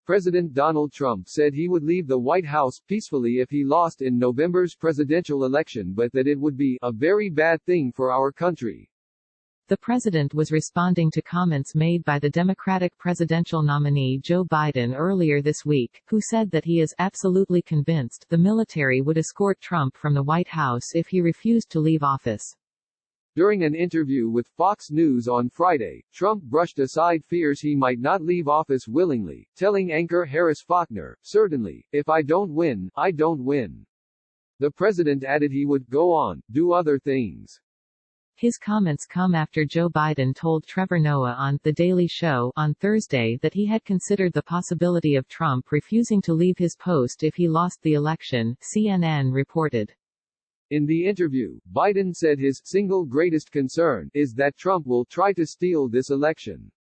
President Donald Trump said he would leave the White House peacefully if he lost in November's presidential election, but that it would be a very bad thing for our country. The president was responding to comments made by the Democratic presidential nominee Joe Biden earlier this week, who said that he is absolutely convinced the military would escort Trump from the White House if he refused to leave office. During an interview with Fox News on Friday, Trump brushed aside fears he might not leave office willingly, telling anchor Harris Faulkner, "Certainly, if I don't win, I don't win." The president added he would go on, do other things. His comments come after Joe Biden told Trevor Noah on The Daily Show on Thursday that he had considered the possibility of Trump refusing to leave his post if he lost the election, CNN reported. In the interview, Biden said his single greatest concern is that Trump will try to steal this election.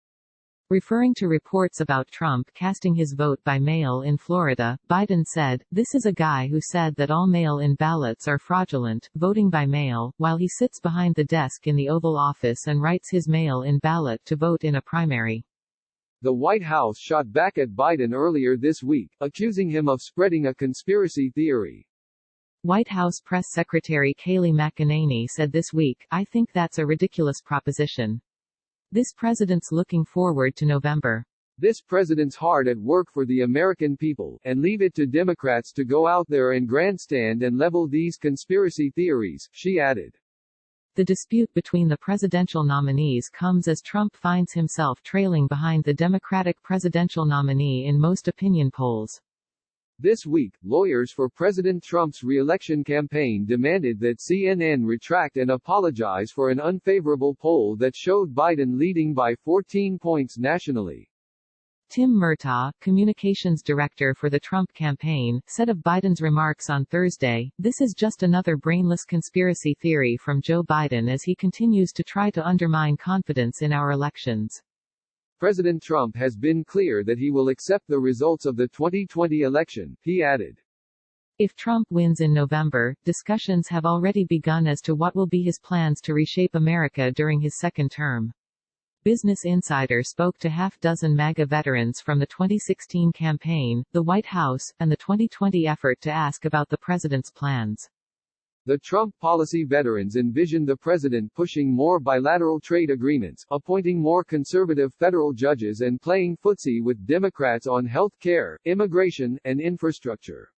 Referring to reports about Trump casting his vote by mail in Florida, Biden said, "This is a guy who said that all mail-in ballots are fraudulent, voting by mail, while he sits behind the desk in the Oval Office and writes his mail-in ballot to vote in a primary." The White House shot back at Biden earlier this week, accusing him of spreading a conspiracy theory. White House Press Secretary Kayleigh McEnany said this week, "I think that's a ridiculous proposition. This president's looking forward to November. This president's hard at work for the American people, and leave it to Democrats to go out there and grandstand and level these conspiracy theories," she added. The dispute between the presidential nominees comes as Trump finds himself trailing behind the Democratic presidential nominee in most opinion polls. This week, lawyers for President Trump's re-election campaign demanded that CNN retract and apologize for an unfavorable poll that showed Biden leading by 14 points nationally. Tim Murtaugh, communications director for the Trump campaign, said of Biden's remarks on Thursday, "This is just another brainless conspiracy theory from Joe Biden as he continues to try to undermine confidence in our elections." President Trump has been clear that he will accept the results of the 2020 election, he added. If Trump wins in November, discussions have already begun as to what will be his plans to reshape America during his second term. Business Insider spoke to half-dozen MAGA veterans from the 2016 campaign, the White House, and the 2020 effort to ask about the president's plans. The Trump policy veterans envisioned the president pushing more bilateral trade agreements, appointing more conservative federal judges and playing footsie with Democrats on health care, immigration, and infrastructure.